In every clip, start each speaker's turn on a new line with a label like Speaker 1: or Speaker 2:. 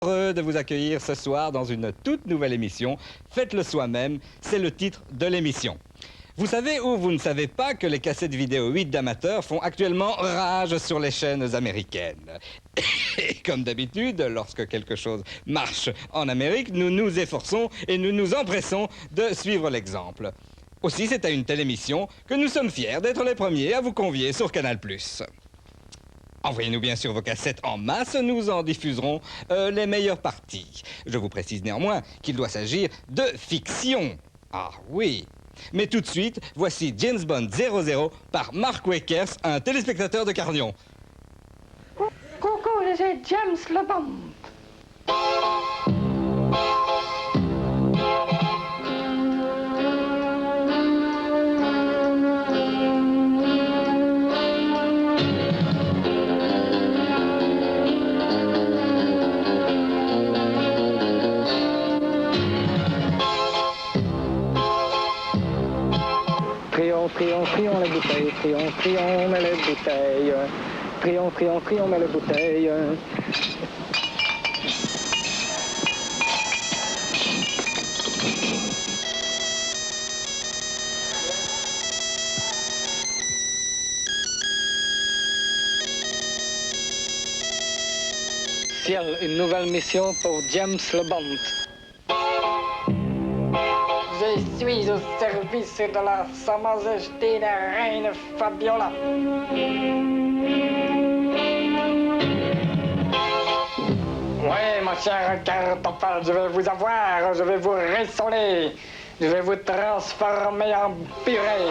Speaker 1: Heureux de vous accueillir ce soir dans une toute nouvelle émission. Faites-le soi-même, c'est le titre de l'émission. Vous savez ou vous ne savez pas que les cassettes vidéo 8 d'amateurs font actuellement rage sur les chaînes américaines. Et comme d'habitude, lorsque quelque chose marche en Amérique, nous nous efforçons et nous nous empressons de suivre l'exemple. Aussi, c'est à une telle émission que nous sommes fiers d'être les premiers à vous convier sur Canal+. Envoyez-nous bien sûr vos cassettes en masse, nous en diffuserons les meilleures parties. Je vous précise néanmoins qu'il doit s'agir de fiction. Ah oui. Mais tout de suite, voici James Bond 00 par Mark Wakers, un téléspectateur de Cardion.
Speaker 2: Coucou, c'est James le Bond.
Speaker 3: Trions les bouteilles, trions, mais les bouteilles. Trions, mais les bouteilles. Ciel, une nouvelle mission pour James le Bond.
Speaker 2: Je suis au service de la Sa Majesté la Reine Fabiola. Oui, mon cher Cartoffel, je vais vous avoir, je vais vous rissoler, je vais vous transformer en purée.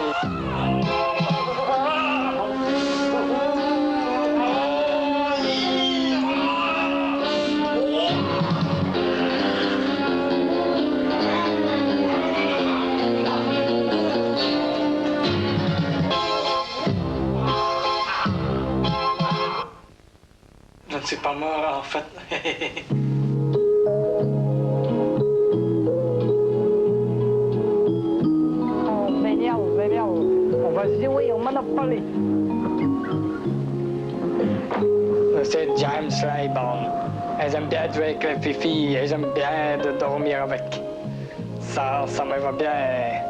Speaker 3: Je ne suis pas mort, en fait.
Speaker 2: On m'énerve. On va jouer au Monopoly.
Speaker 3: C'est James le Bond. J'aime bien jouer avec les filles et j'aime bien de dormir avec. Ça me va bien.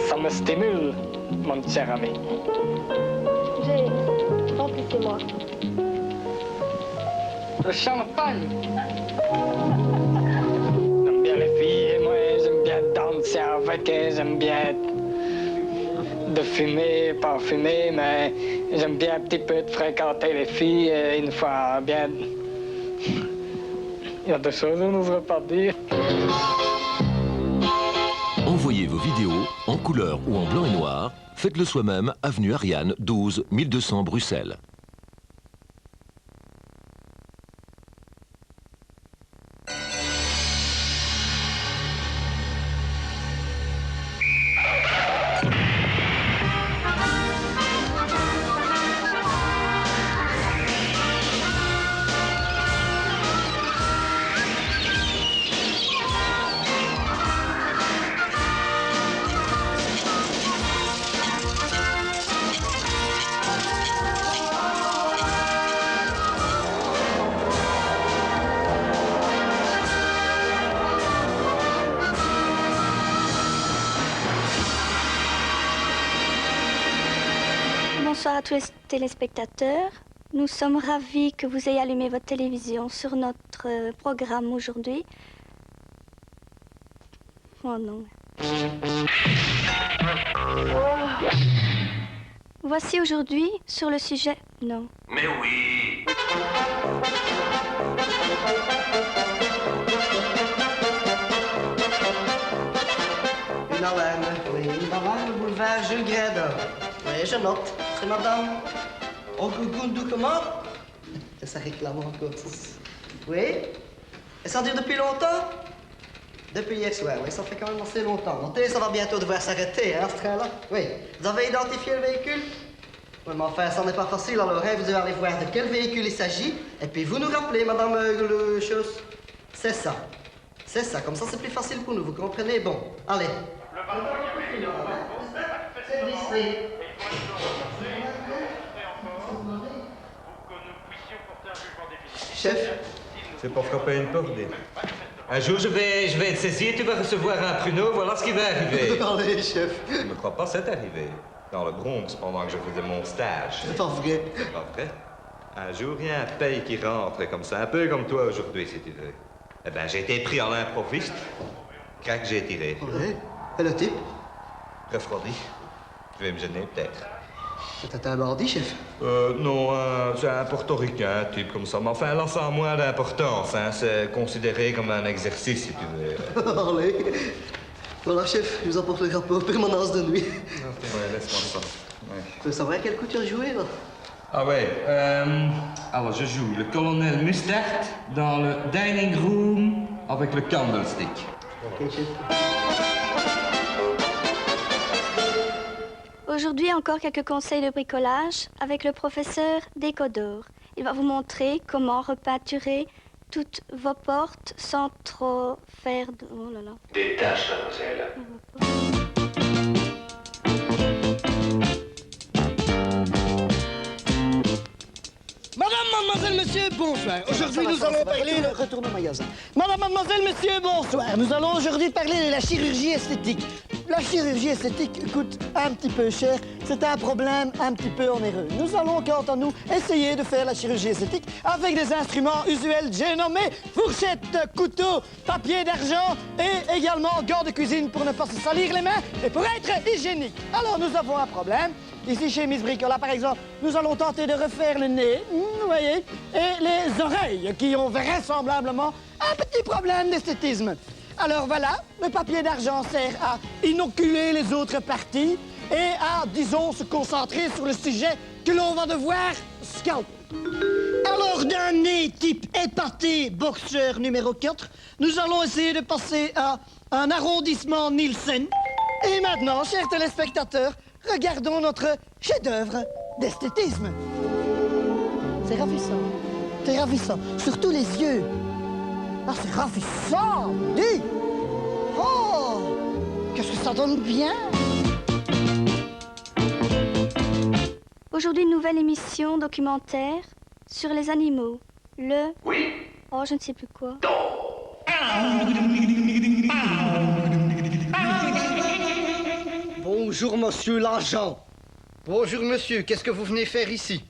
Speaker 3: Ça me stimule, mon cher ami.
Speaker 4: Remplissez-moi.
Speaker 2: Le champagne.
Speaker 3: J'aime bien les filles et moi j'aime bien danser avec et j'aime bien de fumer, pas fumer, mais j'aime bien un petit peu de fréquenter les filles et une fois bien... Il y a des choses que je n'oserais pas dire.
Speaker 5: Envoyez vos vidéos en couleur ou en blanc et noir. Faites-le soi-même, avenue Ariane, 12 1200 Bruxelles.
Speaker 4: Bonsoir à tous les téléspectateurs. Nous sommes ravis que vous ayez allumé votre télévision sur notre programme aujourd'hui. Oh non. Voici aujourd'hui sur le sujet... Non.
Speaker 5: Mais oui.
Speaker 6: Une haleine, oui, une haleine, boulevard Jules Grédor. Oui, je note. C'est madame Ogoundou comment? Ça réclame encore. Oui? Et ça dure depuis longtemps? Depuis hier soir, oui, ça fait quand même assez longtemps. Notez, ça va bientôt devoir s'arrêter, hein, ce train-là. Oui. Vous avez identifié le véhicule? Oui, mais enfin, ça n'est pas facile, alors hein, vous devez aller voir de quel véhicule il s'agit, et puis vous nous rappelez, madame le chose. C'est ça. C'est ça, comme ça c'est plus facile pour nous, vous comprenez? Bon, allez. C'est Disney. Chef,
Speaker 1: C'est pour frapper une porte. Un jour, je vais te saisir, tu vas recevoir un pruneau, voilà ce qui va arriver.
Speaker 6: Allez, chef.
Speaker 1: Je ne me crois pas, c'est arrivé. Dans le Bronx, pendant que je faisais mon stage.
Speaker 6: C'est pas vrai.
Speaker 1: C'est pas vrai. Un jour, il y a un paye qui rentre comme ça, un peu comme toi aujourd'hui, si tu veux. Eh ben, j'ai été pris en l'improviste. Crac, j'ai tiré.
Speaker 6: Ouais. Et le type?
Speaker 1: Refroidi. Je vais me gêner, peut-être.
Speaker 6: C'était un bandit, chef.
Speaker 1: Non, c'est un portoricain, un type comme ça. Mais enfin, là, ça a moins d'importance, hein. C'est considéré comme un exercice, si tu veux.
Speaker 6: Allez. Voilà, chef, je vous apporte le rapport permanence de nuit.
Speaker 1: Ouais, laisse-moi ça. Ouais.
Speaker 6: Tu veux savoir quel coup tu as joué, là?
Speaker 1: Ah ouais, alors je joue le colonel Mustard dans le dining room avec le candlestick.
Speaker 6: Ok, chef.
Speaker 4: Aujourd'hui, encore quelques conseils de bricolage avec le professeur Décodor. Il va vous montrer comment repeinturer toutes vos portes sans trop faire de... Oh là là.
Speaker 7: Des tâches, mademoiselle.
Speaker 8: Madame, mademoiselle, monsieur, bonsoir. Aujourd'hui, nous allons parler...
Speaker 6: Retourne au magasin.
Speaker 8: Madame, mademoiselle, monsieur, bonsoir. Nous allons aujourd'hui parler de la chirurgie esthétique. La chirurgie esthétique coûte un petit peu cher. C'est un problème un petit peu onéreux. Nous allons, quant à nous, essayer de faire la chirurgie esthétique avec des instruments usuels. J'ai nommé fourchette, couteau, papier d'argent et également gants de cuisine pour ne pas se salir les mains et pour être hygiénique. Alors, nous avons un problème. Ici, chez Miss Bricola, par exemple, nous allons tenter de refaire le nez, vous voyez, et les oreilles, qui ont vraisemblablement un petit problème d'esthétisme. Alors voilà, le papier d'argent sert à inoculer les autres parties et à, disons, se concentrer sur le sujet que l'on va devoir scalper. Alors, d'un nez type épaté boxeur numéro 4, nous allons essayer de passer à un arrondissement Nielsen. Et maintenant, chers téléspectateurs, regardons notre chef-d'œuvre d'esthétisme. C'est ravissant. C'est ravissant. Surtout les yeux. Ah, c'est ravissant! Dis! Oh! Qu'est-ce que ça donne bien!
Speaker 4: Aujourd'hui, une nouvelle émission documentaire sur les animaux. Le...
Speaker 7: Oui.
Speaker 4: Oh, je ne sais plus quoi.
Speaker 8: Bonjour, monsieur l'agent. Bonjour, monsieur. Qu'est-ce que vous venez faire ici?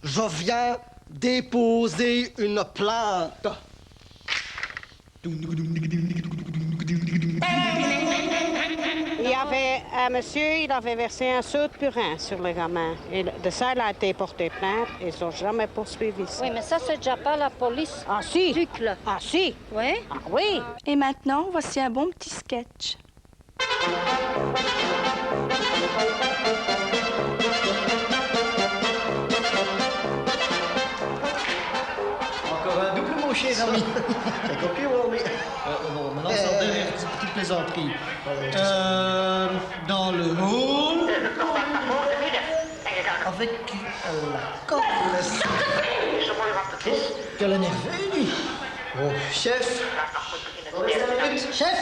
Speaker 8: Je viens déposer une plainte.
Speaker 9: Il y avait un monsieur, il avait versé un seau de purin sur le gamin. Et de ça, il a été porté plainte et ils n'ont jamais poursuivi ça.
Speaker 10: Oui, mais ça, c'est déjà pas la police.
Speaker 9: Ah si!
Speaker 10: Duc, là.
Speaker 9: Ah si!
Speaker 10: Oui?
Speaker 9: Ah oui!
Speaker 4: Et maintenant, voici un bon petit sketch.
Speaker 8: Encore un double, mon cher ami.
Speaker 6: T'as compris, oui?
Speaker 8: Bon, maintenant, sans dernière petite plaisanterie. Dans le hall... Avec la corde... Quel énervé, lui.
Speaker 6: Oh, chef.
Speaker 8: Chef!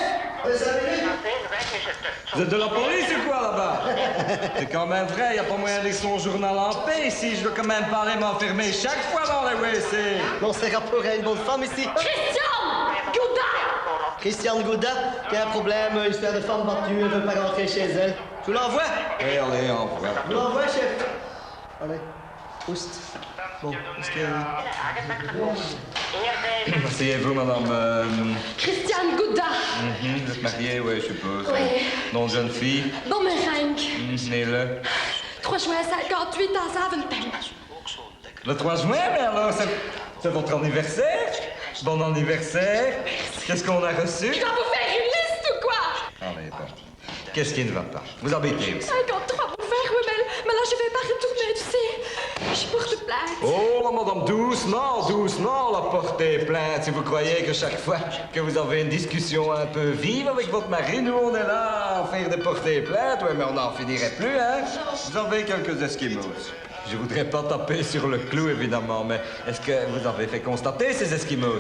Speaker 1: Vous êtes de la police ou quoi, là-bas? C'est quand même vrai, il n'y a pas moyen de laisser son journal en paix ici. Je dois quand même pas aller m'enfermer chaque fois dans les WC.
Speaker 6: Non, c'est rapport à une bonne femme ici. Christiane Gouda, qui a un problème, histoire de femme battue, elle veut pas rentrer chez elle. Tu l'envoies?
Speaker 1: Et allez, envoie.
Speaker 6: Tu l'envoies, chef? Allez, pousse. Bon, est-ce que...
Speaker 1: Asseyez-vous, madame.
Speaker 10: Christiane Gouda.
Speaker 1: Vous êtes mariée, oui, je suppose.
Speaker 10: Oui.
Speaker 1: Nom de jeune fille.
Speaker 10: Bommerenk.
Speaker 1: Née-le.
Speaker 10: 3 juin 58 à Zaventem.
Speaker 1: Le 3 juin, mais alors, c'est votre anniversaire? Bon anniversaire. Qu'est-ce qu'on a reçu?
Speaker 10: Je dois vous faire une liste ou quoi?
Speaker 1: Allez, bon. Qu'est-ce qui ne va pas? Vous habitez où?
Speaker 10: 53 pour faire, oui, mais là, je vais pas retourner, tu sais. Je porte plainte.
Speaker 1: Oh, là, madame, doucement, doucement, la portez plainte. Si vous croyez que chaque fois que vous avez une discussion un peu vive avec votre mari, nous, on est là à faire des portées plaintes. Oui, mais on n'en finirait plus, hein? Vous avez quelques esquimaux. Je voudrais pas taper sur le clou, évidemment, mais est-ce que vous avez fait constater ces esquimaux?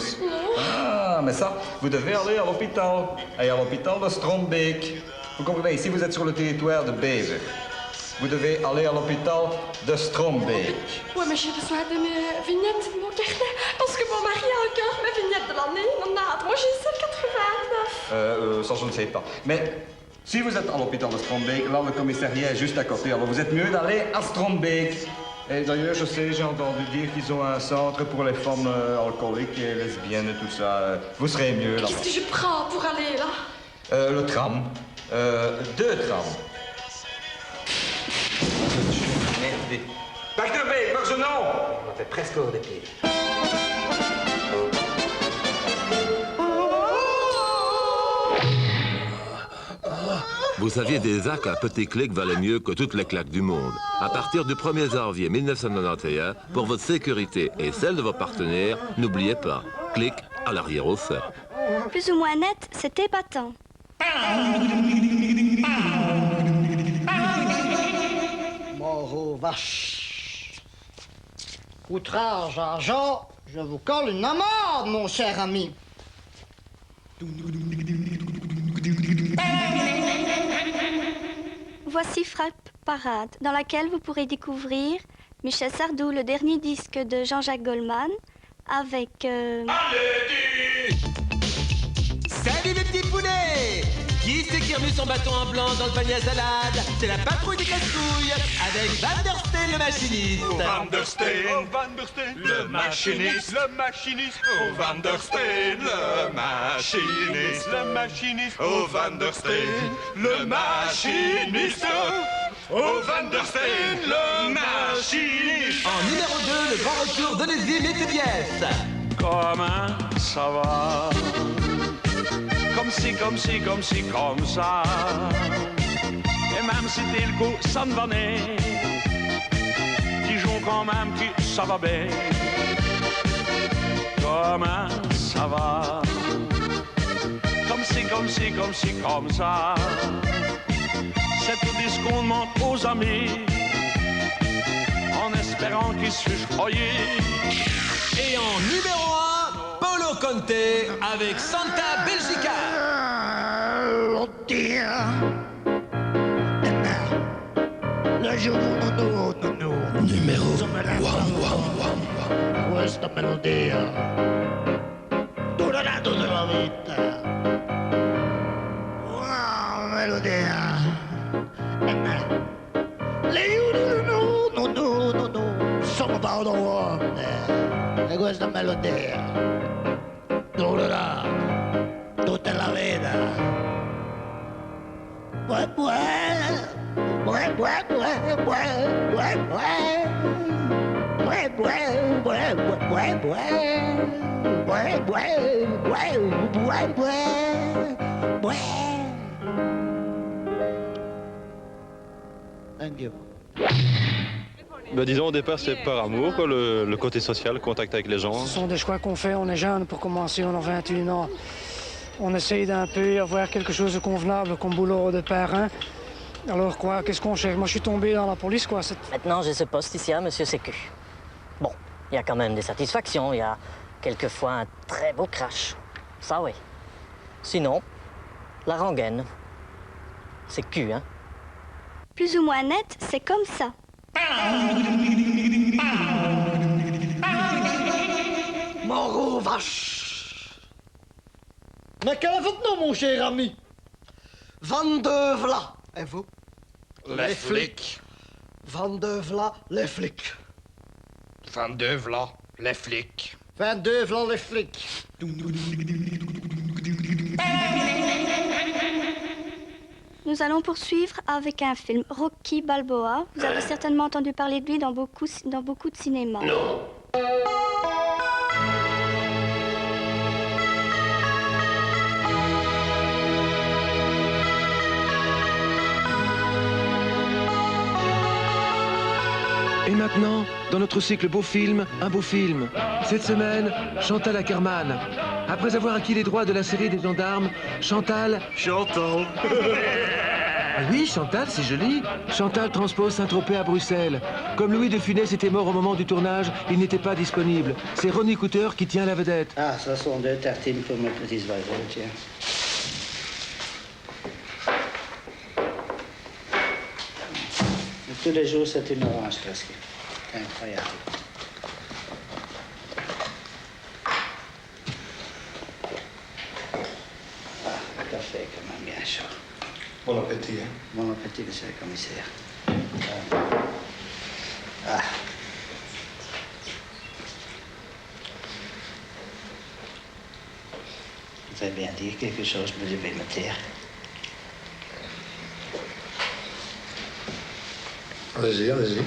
Speaker 1: Ah, mais ça, vous devez aller à l'hôpital. Et à l'hôpital de Strombeek. Vous comprenez, ici, vous êtes sur le territoire de Bever. Vous devez aller à l'hôpital de Strombeek.
Speaker 10: Ouais, mais j'ai besoin de mes vignettes, de mon carnet, parce que mon mari a encore mes vignettes.
Speaker 1: ça je ne sais pas. Mais si vous êtes à l'hôpital de Strombeek, là le commissariat est juste à côté, alors vous êtes mieux d'aller à Strombeek. Et d'ailleurs, je sais, j'ai entendu dire qu'ils ont un centre pour les femmes alcooliques et lesbiennes et tout ça. Vous serez mieux là-bas.
Speaker 10: Qu'est-ce que je prends pour aller là?
Speaker 1: Le tram. 2 trams. Merde. Bagderbeek, Margenon! On a fait presque hors des pieds.
Speaker 5: Vous saviez déjà qu'un petit clic valait mieux que toutes les claques du monde. À partir du 1er janvier 1991, pour votre sécurité et celle de vos partenaires, n'oubliez pas, clic à l'arrière au fait.
Speaker 4: Plus ou moins net, c'est épatant.
Speaker 8: Mort aux vaches. Outrage à Jean, je vous colle une amende, mon cher ami.
Speaker 4: Voici Frappe Parade, dans laquelle vous pourrez découvrir Michel Sardou, le dernier disque de Jean-Jacques Goldman, avec...
Speaker 7: Salut les petits poulets! Qui c'est qui a remis son bâton en blanc dans le panier à salade? C'est la patrouille des casse-couilles avec Van der Steen le machiniste.
Speaker 11: Oh Van der Steen, oh Van der Steen, le machiniste, le machiniste. Oh Van der Steen, le machiniste, le machiniste. Oh Van der Steen, le machiniste. Oh Van der Steen, le machiniste.
Speaker 7: En numéro 2, le grand retour de Leslie Métépièce.
Speaker 11: Comment ça va? Comme si, comme si, comme si, comme ça. Et même si t'es le coup, ça ne va pas. Disons quand même que ça va bien. Comment ça va? Comme si, comme si, comme si, comme ça. C'est tout ce qu'on demande aux amis, en espérant qu'ils se fichent croyer.
Speaker 7: Et en numéro 1, Paolo Conte avec Santa Belgica.
Speaker 8: Le jour nous. Numéro 1. Questa melodia durerà tutta la vita. Wow, melodia. No. Sono about one. E questa melodia durerà tutta la vita. Thank you.
Speaker 12: Ben, disons, au départ, c'est par amour, quoi, le côté social, le contact avec les gens.
Speaker 13: Ce sont des choix qu'on fait, on est jeune pour commencer, on a 21 ans. On essaye d'un peu avoir quelque chose de convenable comme boulot de parrain. Alors quoi, qu'est-ce qu'on cherche? Moi, je suis tombé dans la police, quoi.
Speaker 14: Maintenant, j'ai ce poste ici à Monsieur Sécu. Bon, il y a quand même des satisfactions, il y a quelquefois un très beau crash. Ça, oui. Sinon, la rengaine, c'est cul, hein?
Speaker 4: Plus ou moins net, c'est comme ça.
Speaker 8: Mort aux vaches. Mais quel est votre nom, mon cher ami? Van de Vla. Et vous?
Speaker 11: Les flics.
Speaker 8: Van de Vla, les flics.
Speaker 11: Van de Vla, les flics.
Speaker 8: Van de Vla, les flics.
Speaker 4: Nous allons poursuivre avec un film, Rocky Balboa. Vous avez certainement entendu parler de lui dans beaucoup de cinéma.
Speaker 11: Non.
Speaker 15: Et maintenant, dans notre cycle Beau Film, un beau film. Cette semaine, Chantal Ackerman. Après avoir acquis les droits de la série des gendarmes, Chantal...
Speaker 11: Chantal.
Speaker 15: Oui, Chantal, c'est joli. Chantal transpose Saint-Tropez à Bruxelles. Comme Louis de Funès était mort au moment du tournage, il n'était pas disponible. C'est Ronnie Cooter qui tient la vedette.
Speaker 6: Ah, ça sont 2 tartines pour mes petits oiseaux, tiens. Tous les jours, c'est une orange presque. Incroyable. Ah, café.
Speaker 16: Bon appétit. Hein.
Speaker 6: Bon appétit, monsieur le commissaire. Vous allez bien dire quelque chose, mais je vais me taire.
Speaker 16: Allez-y, allez-y.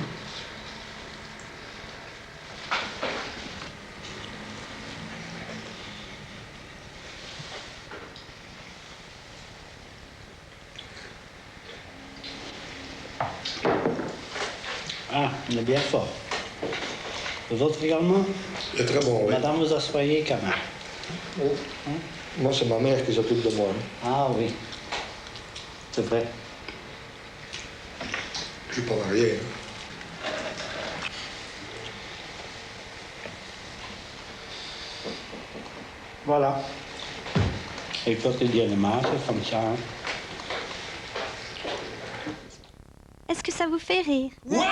Speaker 6: Ah, il est bien fort. Vous autres également?
Speaker 16: Il est très bon, oui.
Speaker 6: Madame, vous asseyez quand même.
Speaker 16: Oh. Moi, c'est ma mère qui s'occupe de moi. Hein.
Speaker 6: Ah oui, c'est vrai.
Speaker 16: Je suis pas marié. Hein.
Speaker 6: Voilà. Et quotidiennement, c'est comme ça. Hein.
Speaker 4: Est-ce que ça vous fait rire?
Speaker 11: Ouais!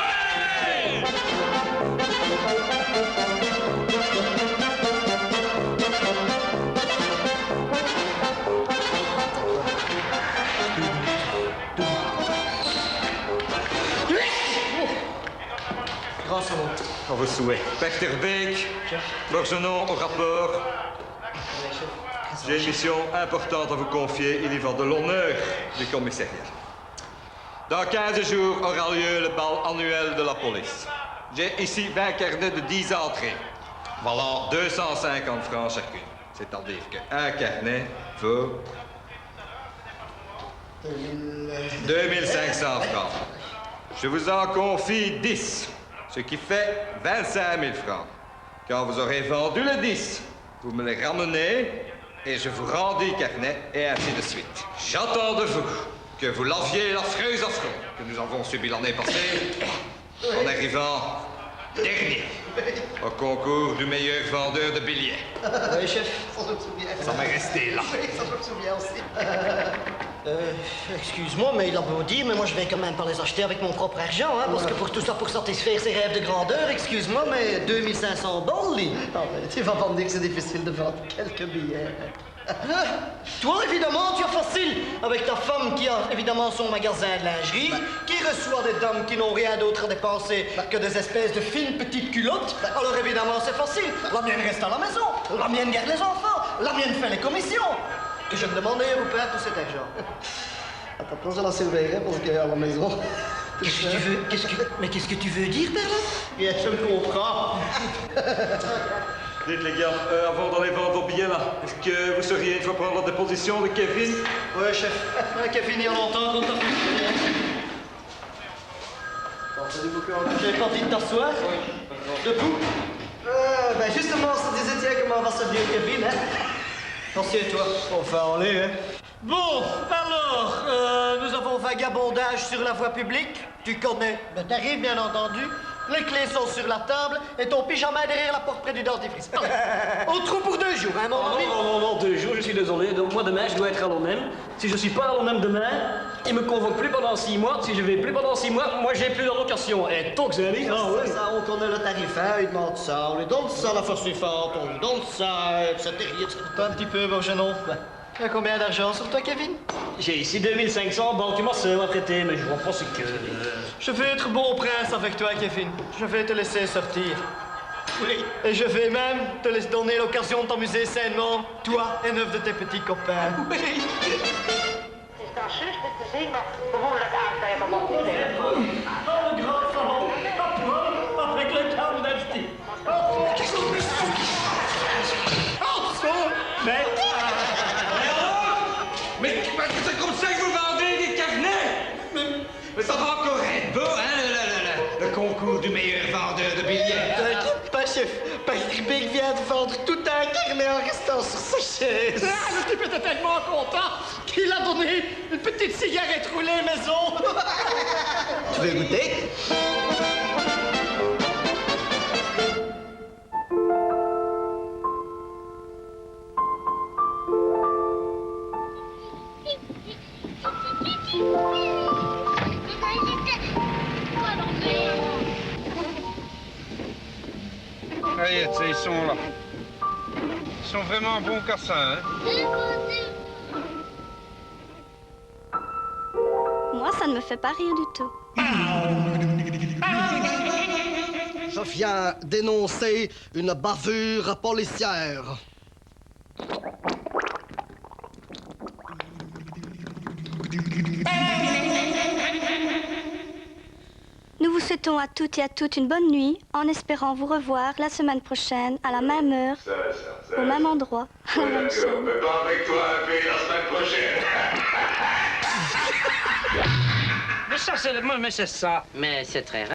Speaker 1: À vos souhaits. Pechterbeek, Borgenon au rapport. J'ai une mission importante à vous confier. Il y va de l'honneur du commissariat. Dans 15 jours aura lieu le bal annuel de la police. J'ai ici 20 carnets de 10 entrées, valant 250 francs chacune. C'est-à-dire qu'un carnet vaut 2500 francs. Je vous en confie 10. Ce qui fait 25 000 francs. Quand vous aurez vendu les 10, vous me les ramenez et je vous rends des carnets et ainsi de suite. J'attends de vous que vous laviez l'affreuse affront que nous avons subi l'année passée en arrivant dernier au concours du meilleur vendeur de billets.
Speaker 6: Oui, chef, ça me souvient.
Speaker 1: Ça m'est resté là.
Speaker 6: Oui, ça me souvient aussi. Excuse-moi, mais il a beau dire, mais moi je vais quand même pas les acheter avec mon propre argent, hein, parce que pour tout ça, pour satisfaire ses rêves de grandeur, excuse-moi, mais 2500 balles, lui. Non, mais tu vas pas me dire que c'est difficile de vendre quelques billets. Toi, évidemment, tu as facile avec ta femme qui a évidemment son magasin de lingerie, qui reçoit des dames qui n'ont rien d'autre à dépenser que des espèces de fines petites culottes. Alors évidemment, c'est facile. La mienne reste à la maison, la mienne garde les enfants, la mienne fait les commissions. Que je me demande d'ailleurs où perd tout cet argent. Attends, je la surveillerai parce qu'à la maison... Qu'est-ce que tu veux? Mais qu'est-ce que tu veux dire, Berlin? Bien, je me comprends.
Speaker 1: Dites les gars, avant d'aller vendre vos billets là, est-ce que vous seriez une fois prendre la déposition de Kevin?
Speaker 6: Ouais, chef. Kevin, il y a longtemps qu'on t'a fait. J'avais pas envie de t'asseoir? Debout? Ben justement, ça disait, tiens, comment va se dire Kevin, hein? Assieds-toi. Enfin, on l'est, hein? Bon, alors, nous avons vagabondage sur la voie publique. Tu connais le tarif, bien entendu. Les clés sont sur la table et ton pyjama est derrière la porte près du dentifrice. Au trou pour 2 jours, hein, mon ami?
Speaker 17: Non, 2 jours, je suis désolé. Donc, moi, demain, je dois être à l'ONEM. Si je suis pas à l'ONEM demain, il me convoque plus pendant 6 mois. Si je vais plus pendant 6 mois, moi, j'ai plus d'allocation. Et toi, Xavier,
Speaker 6: c'est ça, on connaît le tarif, hein, il demande ça, on lui donne ça la fois suivante, on lui donne ça, etc. Pas un petit peu, Borgenon. Tu as combien d'argent sur toi, Kevin?
Speaker 17: J'ai ici 2500, bon, tu m'as seul à traiter, mais je vois pas ce que...
Speaker 6: Je vais être bon prince avec toi, Kevin. Je vais te laisser sortir. Oui. Et je vais même te laisser donner l'occasion de t'amuser sainement, toi et 9 de tes petits copains. Oui.
Speaker 17: Avec le câble d'acheter.
Speaker 6: Qu'est-ce que tu
Speaker 1: Mais c'est comme ça que vous vendez des carnets? Mais ça va encore être beau, hein, le concours du meilleur vendeur de billets.
Speaker 6: T'inquiète pas, chef. Pechterbeek vient de vendre tout un carnet en restant sur sa chaise.
Speaker 17: Ah, le type était tellement content qu'il a donné une petite cigarette roulée maison.
Speaker 6: Tu veux goûter?
Speaker 18: Allez, ils sont là. Ils sont vraiment bons cassins, hein?
Speaker 4: Moi, ça ne me fait pas rire du tout.
Speaker 6: Je viens dénoncer une bavure policière.
Speaker 4: Nous vous souhaitons à toutes et à toutes une bonne nuit, en espérant vous revoir la semaine prochaine, à la même heure, au même endroit, à la même chaîne.
Speaker 11: On peut pas avec toi un peu la semaine prochaine.
Speaker 17: Mais ça, c'est... Mais c'est ça.
Speaker 19: Mais c'est très rare.